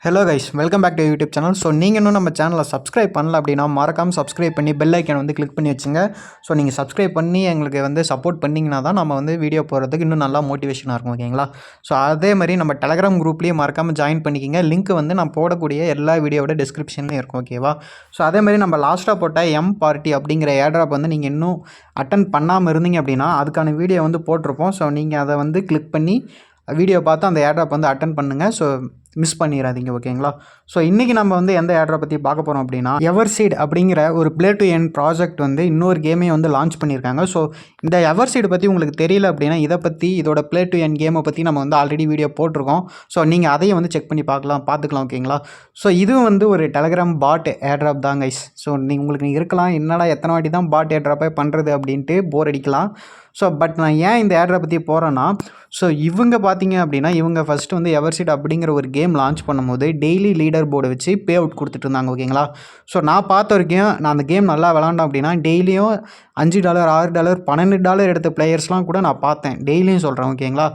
Hello guys, welcome back to YouTube channel. So நீங்கள் இன்னும் நம்ம சேனலை சப்ஸ்கிரைப் பண்ணல அப்படின்னா மறக்காமல் சப்ஸ்கிரைப் பண்ணி பெல் ஐக்கன் வந்து கிளிக் பண்ணி வச்சுங்க. ஸோ நீங்கள் சப்ஸ்கிரைப் பண்ணி எங்களுக்கு வந்து சப்போர்ட் பண்ணிங்கன்னா தான் நம்ம வந்து வீடியோ போடுறதுக்கு இன்னும் நல்லா மோட்டிவேஷனாக இருக்கும், ஓகேங்களா? ஸோ அதே மாதிரி நம்ம டெலகிராம் குரூப்லேயும் மறக்காமல் ஜாயின் பண்ணிக்கிங்க. லிங்க் வந்து நான் போடக்கூடிய எல்லா வீடியோவோட டிஸ்கிரிப்ஷன்லேயும் இருக்கும், ஓகேவா? ஸோ அதே மாதிரி நம்ம லாஸ்ட்டாக போட்ட எம் பார்ட்டி அப்படிங்கிற ஏர்ட்ராப் வந்து நீங்கள் இன்னும் அட்டன் பண்ணாமல் இருந்தீங்க அப்படின்னா அதுக்கான வீடியோ வந்து போட்டிருப்போம். ஸோ நீங்கள் அதை வந்து கிளிக் பண்ணி வீடியோ பார்த்து அந்த ஏர்ட்ராப் வந்து அட்டன் பண்ணுங்கள். ஸோ மிஸ் பண்ணிடாதீங்க, ஓகேங்களா? ஸோ இன்றைக்கி நம்ம வந்து எந்த ஏர்ட்ராப் பற்றி பார்க்க போகிறோம் அப்படின்னா, எவர்சீட் அப்படிங்கிற ஒரு ப்ளே டு என் ப்ராஜெக்ட் வந்து இன்னொரு கேமே வந்து லான்ச் பண்ணியிருக்காங்க. ஸோ இந்த எவர்சீட் பற்றி உங்களுக்கு தெரியல அப்படின்னா இதை பற்றி இதோட ப்ளே டு என் கேமை பற்றி நம்ம வந்து ஆல்ரெடி வீடியோ போட்டிருக்கோம். ஸோ நீங்கள் அதையும் வந்து செக் பண்ணி பார்த்துக்கலாம், ஓகேங்களா? ஸோ இதுவும் வந்து ஒரு டெலகிராம் பாட் ஏர்ட்ராப் தான் கைஸ். ஸோ உங்களுக்கு இருக்கலாம், என்னடா எத்தனை வாட்டி தான் பாட் ஏர்ட்ராப்பே பண்ணுறது அப்படின்ட்டு போர் அடிக்கலாம். ஸோ பட் நான் ஏன் இந்த ஏர்ட்ராப் பற்றி போகிறேன்னா, ஸோ இவங்க பார்த்தீங்க அப்படின்னா இவங்க ஃபஸ்ட்டு வந்து எவர்சீட் அப்படிங்கிற ஒரு கேம் லான்ச் பண்ணும்போது டெய்லி லீடர் போர்டை வச்சு பே அவுட் கொடுத்துட்டு இருந்தாங்க, ஓகேங்களா? ஸோ நான் பார்த்த வரைக்கும் நான் அந்த கேம் நல்லா விளாண்டோம் அப்படின்னா டெய்லியும் $5 $6 $12 எடுத்த பிளேயர்ஸ்லாம் கூட நான் பார்த்தேன், டெய்லியும் சொல்கிறேன், ஓகேங்களா?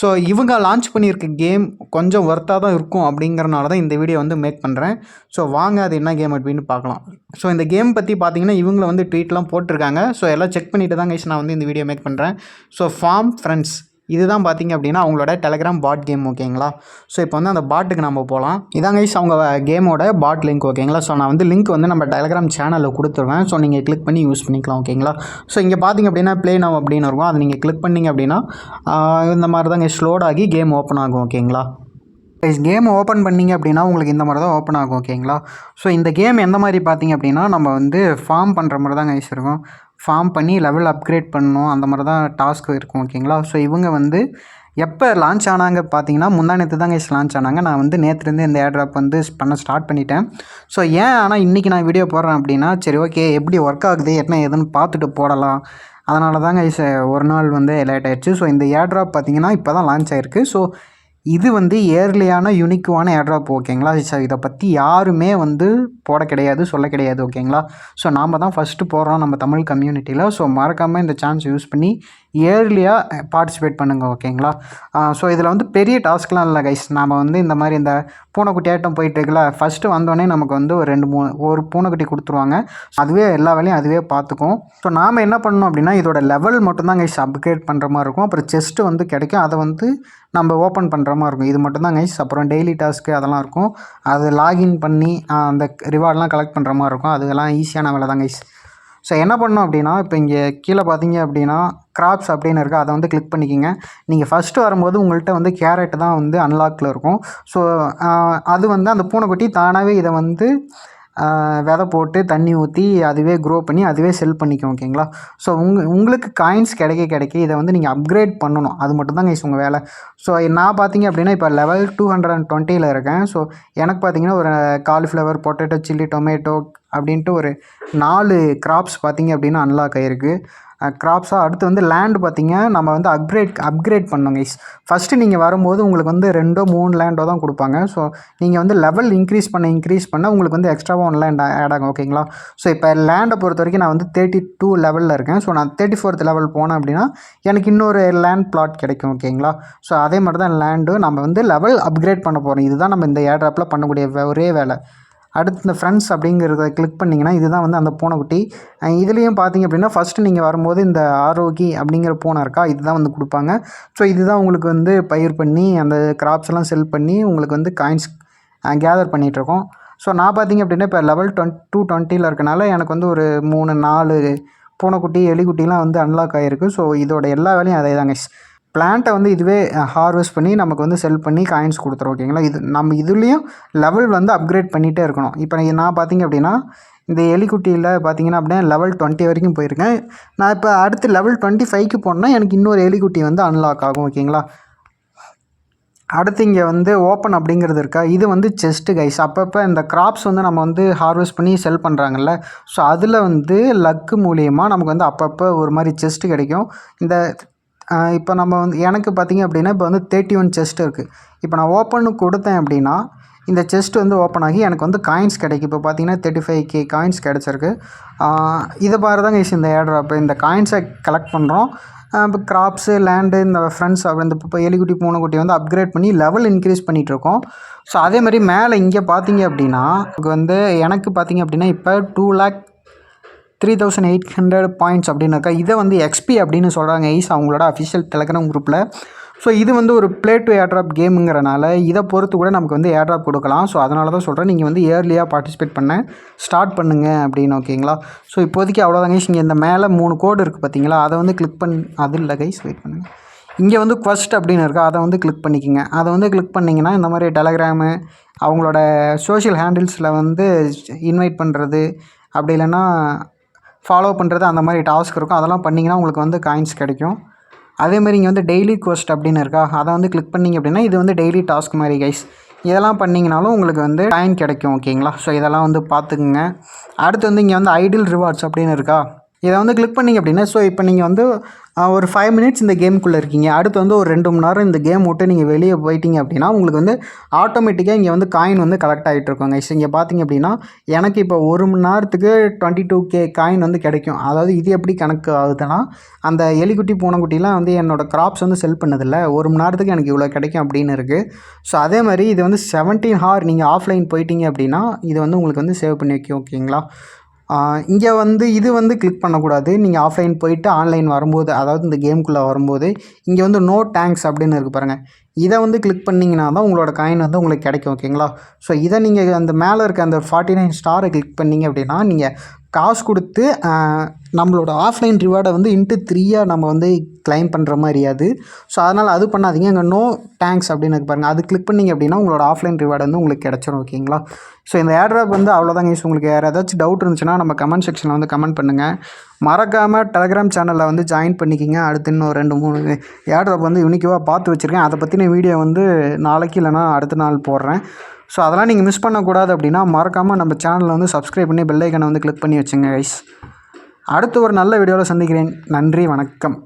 ஸோ இவங்க லான்ச் பண்ணியிருக்க கேம் கொஞ்சம் ஒர்த்தாக தான் இருக்கும் அப்படிங்கிறனால தான் இந்த வீடியோ வந்து மேக் பண்ணுறேன். ஸோ வாங்க அது என்ன கேம் அப்படின்னு பார்க்கலாம். ஸோ இந்த கேம் பற்றி பார்த்தீங்கன்னா இவங்களை வந்து ட்வீட்லாம் போட்டிருக்காங்க. ஸோ எல்லாம் செக் பண்ணிட்டு தான் கைஸ் நான் வந்து இந்த வீடியோ மேக் பண்ணுறேன். ஸோ ஃபார்ம் ஃப்ரெண்ட்ஸ் இதுதான் பார்த்தீங்க அப்படின்னா அவங்களோட டெலகிராம் பாட் கேம், ஓகேங்களா? ஸோ இப்போ வந்து அந்த பாட்டுக்கு நம்ம போகலாம். இதான் கைஸ் அவங்க கேமோட பாட் லிங்க், ஓகேங்களா? ஸோ நான் வந்து லிங்க் வந்து நம்ம டெலகிராம் சேனலில் கொடுத்துருவேன். ஸோ நீங்கள் கிளிக் பண்ணி யூஸ் பண்ணிக்கலாம், ஓகேங்களா? ஸோ இங்கே பார்த்தீங்க அப்படின்னா ப்ளே நவ் அப்படின்னு இருக்கும். அதை நீங்கள் கிளிக் பண்ணிங்க அப்படின்னா இந்த மாதிரி தான் கைஸ் லோட் ஆகி கேம் ஓப்பன் ஆகும், ஓகேங்களா? கேம் ஓப்பன் பண்ணிங்க அப்படின்னா உங்களுக்கு இந்த மாதிரி தான் ஓப்பன் ஆகும், ஓகேங்களா? ஸோ இந்த கேம் எந்த மாதிரி பார்த்தீங்க அப்படின்னா நம்ம வந்து ஃபார்ம் பண்ணுற மாதிரி தான் கைஸ் இருக்கும். ஃபார்ம் பண்ணி லெவல் அப்கிரேட் பண்ணணும், அந்த மாதிரி தான் டாஸ்க் இருக்கும், ஓகேங்களா? ஸோ இவங்க வந்து எப்போ லான்ச் ஆனாங்க பார்த்தீங்கன்னா முந்தானேத்து தான் கைஸ் லான்ச் ஆனாங்க. நான் வந்து நேற்றுலேருந்து இந்த ஏர்ட்ராப் வந்து பண்ண ஸ்டார்ட் பண்ணிட்டேன். ஸோ ஏன் ஆனால் இன்றைக்கி நான் வீடியோ போடுறேன் அப்படின்னா, சரி ஓகே எப்படி ஒர்க் ஆகுது என்ன ஏதுன்னு பார்த்துட்டு போடலாம், அதனால தான் கைஸ் ஒரு நாள் வந்து லேட் ஆகிடுச்சு. ஸோ இந்த ஏர்ட்ராப் பார்த்தீங்கன்னா இப்போ தான் லான்ச் ஆகிருக்கு. ஸோ இது வந்து ஏர்லியான யூனிக்குவான ஏர்ட்ராப், ஓகேங்களா? ஸோ இதை பற்றி யாருமே வந்து போட கிடையாது, சொல்ல கிடையாது, ஓகேங்களா? ஸோ நாம் தான் ஃபஸ்ட்டு போடுறோம் நம்ம தமிழ் கம்யூனிட்டியில். ஸோ மறக்காமல் இந்த சான்ஸ் யூஸ் பண்ணி இயர்லியாக பார்ட்டிசிபேட் பண்ணுங்கள், ஓகேங்களா? ஸோ இதில் வந்து பெரிய டாஸ்க்லாம் இல்லை கைஸ். நாம் வந்து இந்த மாதிரி இந்த பூனைக்குட்டி ஆட்டம் போயிட்டுருக்குல்ல, ஃபஸ்ட்டு வந்தோடனே நமக்கு வந்து ஒரு 2-3 ஒரு பூனைக்குட்டி கொடுத்துருவாங்க. அதுவே எல்லா வேலையும் அதுவே பார்த்துக்கும். ஸோ நாம் என்ன பண்ணணும் அப்படின்னா இதோட லெவல் மட்டும்தான் கைஸ் அப்கிரேட் பண்ணுற மாதிரி இருக்கும். அப்புறம் செஸ்ட்டு வந்து கிடைக்கும், அதை வந்து நம்ம ஓப்பன் பண்ணுற மாதிரி இருக்கும். இது மட்டும் தான் கைஸ். அப்புறம் டெய்லி டாஸ்க்கு அதெல்லாம் இருக்கும், அது லாகின் பண்ணி அந்த ரிவார்ட்லாம் கலெக்ட் பண்ணுற மாதிரி இருக்கும். அதெல்லாம் ஈஸியான வேலை தான் கைஸ். ஸோ என்ன பண்ணணும் அப்படின்னா இப்போ இங்கே கீழே பார்த்தீங்க அப்படின்னா கிராப்ஸ் அப்படின்னு இருக்குது, அதை வந்து கிளிக் பண்ணிக்கிங்க. நீங்கள் ஃபஸ்ட்டு வரும்போது உங்கள்கிட்ட வந்து கேரட் தான் வந்து அன்லாக்கில் இருக்கும். ஸோ அது வந்து அந்த பூனைக்குட்டி தானாகவே இதை வந்து விதை போட்டு தண்ணி ஊற்றி அதுவே க்ரோ பண்ணி அதுவே செல் பண்ணிக்கும், ஓகேங்களா? ஸோ உங்களுக்கு காயின்ஸ் கிடைக்க இதை வந்து நீங்கள் அப்கிரேட் பண்ணணும், அது மட்டும் தான் கைஸ் உங்கள் வேலை. ஸோ நான் பார்த்தீங்க அப்படின்னா இப்போ லெவல் 220 இருக்கேன். ஸோ எனக்கு பார்த்தீங்கன்னா ஒரு காலிஃப்ளவர், பொட்டேட்டோ, சில்லி, டொமேட்டோ அப்படின்ட்டு ஒரு 4 கிராப்ஸ் பார்த்தீங்க அப்படின்னா அன்லாக் ஆகிருக்கு. கிராப்ஸாக அடுத்து வந்து லேண்டு பார்த்திங்க நம்ம வந்து அப்கிரேட் பண்ணோம் கைஸ். ஃபஸ்ட்டு நீங்கள் வரும்போது உங்களுக்கு வந்து 2-3 லேண்டோ தான் கொடுப்பாங்க. ஸோ நீங்கள் வந்து லெவல் இன்க்ரீஸ் பண்ண உங்களுக்கு வந்து எக்ஸ்ட்ராவாக 1 லேண்ட் ஆட் ஆகும், ஓகேங்களா? ஸோ இப்போ லேண்டை பொறுத்த வரைக்கும் நான் வந்து 32 லெவலில் இருக்கேன். ஸோ நான் 34th லெவல் போனேன் அப்படின்னா எனக்கு இன்னொரு லேண்ட் பிளாட் கிடைக்கும், ஓகேங்களா? ஸோ அதே மாதிரி தான் லேண்டு நம்ம வந்து லெவல் அப்கிரேட் பண்ண போகிறோம். இதுதான் நம்ம இந்த ஏர்ட்ராப்பில் பண்ணக்கூடிய ஒரே வேலை. அடுத்து இந்த ஃப்ரெண்ட்ஸ் அப்படிங்கிறத கிளிக் பண்ணிங்கன்னா இதுதான் வந்து அந்த பூனைக்குட்டி. இதுலேயும் பார்த்தீங்க அப்படின்னா ஃபஸ்ட்டு நீங்கள் வரும்போது இந்த ஆரோக்கி அப்படிங்கிற பூனை இருக்கா, இதுதான் வந்து கொடுப்பாங்க. ஸோ இதுதான் உங்களுக்கு வந்து பயிர் பண்ணி அந்த கிராப்ஸ் எல்லாம் செல் பண்ணி உங்களுக்கு வந்து காயின்ஸ் கேதர் பண்ணிகிட்ருக்கோம். ஸோ நான் பார்த்தீங்க அப்படின்னா இப்போ லெவல் 220 இருக்கனால எனக்கு வந்து ஒரு 3-4 பூனைக்குட்டி எலிக்குட்டிலாம் வந்து அன்லாக் ஆகிருக்கு. ஸோ இதோட எல்லா வேலையும் அதே தாங்க. பிளான்ட்டை வந்து இதுவே ஹார்வெஸ்ட் பண்ணி நமக்கு வந்து செல் பண்ணி காயின்ஸ் கொடுத்துரும், ஓகேங்களா? இது நம்ம இதுலேயும் லெவல் வந்து அப்கிரேட் பண்ணிகிட்டே இருக்கணும். இப்போ நான் பார்த்தீங்க அப்படின்னா இந்த எலிக்குட்டியில் பார்த்தீங்கன்னா அப்படின்னா லெவல் 20 வரைக்கும் போயிருக்கேன். நான் இப்போ அடுத்து லெவல் 25க்கு போனால் எனக்கு இன்னொரு எலிக்குட்டி வந்து அன்லாக் ஆகும், ஓகேங்களா? அடுத்து இங்கே வந்து ஓப்பன் அப்படிங்கிறது இருக்கா, இது வந்து செஸ்ட்டு கைஸ். அப்பப்போ இந்த கிராப்ஸ் வந்து நம்ம வந்து ஹார்வெஸ்ட் பண்ணி செல் பண்ணுறாங்கல்ல, ஸோ அதில் வந்து லக்கு மூலியமாக நமக்கு வந்து அப்பப்போ ஒரு மாதிரி செஸ்ட்டு கிடைக்கும். இந்த இப்போ நம்ம வந்து எனக்கு பார்த்திங்க அப்படின்னா இப்போ வந்து 31 செஸ்ட் இருக்குது. இப்போ நான் ஓப்பன் கொடுத்தேன் அப்படின்னா இந்த செஸ்ட் வந்து ஓப்பன் ஆகி எனக்கு வந்து காயின்ஸ் கிடைக்கும். இப்போ பார்த்தீங்கன்னா 35K காயின்ஸ் கிடச்சிருக்கு. இதை பாரு தான் கைஸ் இந்த ஏர்ட்ராப். இந்த காயின்ஸை கலெக்ட் பண்ணுறோம். இப்போ கிராப்ஸு லேண்டு இந்த ஃப்ரெண்ட்ஸ் இந்த இப்போ எலிக்குட்டி பூனைக்குட்டி வந்து அப்கிரேட் பண்ணி லெவல் இன்க்ரீஸ் பண்ணிகிட்ருக்கோம். ஸோ அதே மாதிரி மேலே இங்கே பார்த்தீங்க அப்படின்னா வந்து எனக்கு பார்த்தீங்க அப்படின்னா இப்போ 2,03,800 பாயிண்ட்ஸ் அப்படின்னு இருக்கா. இதை வந்து எக்ஸ்பி அப்படின்னு சொல்கிறாங்க அவங்களோட அஃபிஷியல் டெலகிராம் குரூப்பில். ஸோ இது வந்து ஒரு ப்ளே டு ஏர்ட்ராப் கேமுங்கிறனால இதை பொறுத்து கூட நமக்கு வந்து ஏர்ட்ராப் கொடுக்கலாம். ஸோ அதனால தான் சொல்கிறேன், நீங்கள் வந்து இயர்லியாக பார்ட்டிசிபேட் பண்ண ஸ்டார்ட் பண்ணுங்கள் அப்படின்னு. ஓகேங்களா. ஸோ இப்போதைக்கு அவ்வளோதாங்க கைஸ். இங்கே இந்த மேலே 3 கோடு இருக்குது பார்த்தீங்களா, அதை வந்து கிளிக் அது இல்லை கைஸ், வெயிட் பண்ணுங்கள். இங்கே வந்து குவஸ்ட் அப்படின்னு இருக்கா, அதை வந்து கிளிக் பண்ணிக்கோங்க. அதை வந்து கிளிக் பண்ணிங்கன்னா இந்த மாதிரி டெலகிராமு அவங்களோட சோஷியல் ஹேண்டில்ஸில் வந்து இன்வைட் பண்ணுறது அப்படி இல்லைன்னா ஃபாலோ பண்ணுறது அந்த மாதிரி டாஸ்க் இருக்கும். அதெல்லாம் பண்ணிங்கன்னா உங்களுக்கு வந்து காயின்ஸ் கிடைக்கும். அதேமாதிரி இங்கே வந்து டெய்லி குவெஸ்ட் அப்படின்னு இருக்கா, அதை வந்து கிளிக் பண்ணிங்க அப்படின்னா இது வந்து டெய்லி டாஸ்க் மாதிரி கைஸ். இதெல்லாம் பண்ணிங்கனாலும் உங்களுக்கு வந்து காயின் கிடைக்கும். ஓகேங்களா. ஸோ இதெல்லாம் வந்து பார்த்துக்குங்க. அடுத்து வந்து இங்கே வந்து ஐடில் ரிவார்ட்ஸ் அப்படின்னு இருக்கா, இதை வந்து கிளிக் பண்ணிங்க அப்படின்னா ஸோ இப்போ நீங்கள் வந்து ஒரு 5 மினிட்ஸ் இந்த கேமுக்குள்ளே இருக்கீங்க. அடுத்து வந்து ஒரு 2 மணி நேரம் இந்த கேம் விட்டு நீங்கள் வெளியே போயிட்டீங்க அப்படின்னா உங்களுக்கு வந்து ஆட்டோமேட்டிக்காக இங்கே வந்து காயின் வந்து கலெக்ட் ஆகிட்டு இருக்கோங்க. இங்கே பார்த்தீங்க அப்படின்னா எனக்கு இப்போ 1 மணி நேரத்துக்கு 22K காயின் வந்து கிடைக்கும். அதாவது இது எப்படி கணக்கு ஆகுதுன்னா, அந்த எலிக்குட்டி பூனைக்குட்டிலாம் வந்து என்னோடய கிராப்ஸ் வந்து செல் பண்ணதில்லை, 1 மணி நேரத்துக்கு எனக்கு இவ்வளோ கிடைக்கும் அப்படின்னு இருக்குது. ஸோ அதே மாதிரி இது வந்து 17 ஹவர் நீங்கள் ஆஃப்லைன் போயிட்டீங்க அப்படின்னா இது வந்து உங்களுக்கு வந்து சேவ் பண்ணி வைக்கும். ஓகேங்களா. இங்கே வந்து இது வந்து கிளிக் பண்ணக்கூடாது. நீங்கள் ஆஃப்லைன் போயிட்டு ஆன்லைன் வரும்போது, அதாவது இந்த கேமுக்குள்ளே வரும்போது இங்கே வந்து நோ டேங்க்ஸ் அப்படின்னு இருக்குது பாருங்கள், இதை வந்து கிளிக் பண்ணிங்கன்னா தான் உங்களோட காயின் வந்து உங்களுக்கு கிடைக்கும். ஓகேங்களா. ஸோ இதை நீங்கள் அந்த மேலே இருக்க அந்த 49 ஸ்டாரை கிளிக் பண்ணிங்க அப்படின்னா நீங்கள் காசு கொடுத்து நம்மளோட ஆஃப்லைன் ரிவார்டை வந்து இன்ட்டு 3 நம்ம வந்து கிளைம் பண்ணுற மாதிரியாது. ஸோ அதனால் அது பண்ணாதீங்க. அங்கே நோ டேங்க்ஸ் அப்படின்னு பாருங்கள், அது கிளிக் பண்ணிங்க அப்படின்னா உங்களோட ஆஃப்லைன் ரிவார்டு வந்து உங்களுக்கு கிடச்சிரும். ஓகேங்களா. ஸோ இந்த ஏர்ட்ராப் வந்து அவ்வளோதாங்க யூஸ். உங்களுக்கு வேறு ஏதாச்சும் டவுட் இருந்துச்சுன்னா நம்ம கமெண்ட் செக்ஷனில் வந்து கமெண்ட் பண்ணுங்கள். மறக்காமல் டெலகிராம் சேனலில் வந்து ஜாயின் பண்ணிக்கிங்க. அடுத்து இன்னும் 2-3 ஏர்ட்ராப் வந்து யூனிக்காக பார்த்து வச்சுருக்கேன். அதை பற்றின வீடியோ வந்து நாளைக்கு இல்லைனா அடுத்த நாள் போடுறேன். ஸோ அதெல்லாம் நீங்கள் மிஸ் பண்ணக்கூடாது அப்படின்னா மறக்காமல் நம்ம சேனலில் வந்து சப்ஸ்கிரைப் பண்ணி பெல் ஐக்கனை வந்து கிளிக் பண்ணி வச்சுங்க கைஸ். அடுத்து ஒரு நல்ல வீடியோவில் சந்திக்கிறேன். நன்றி, வணக்கம்.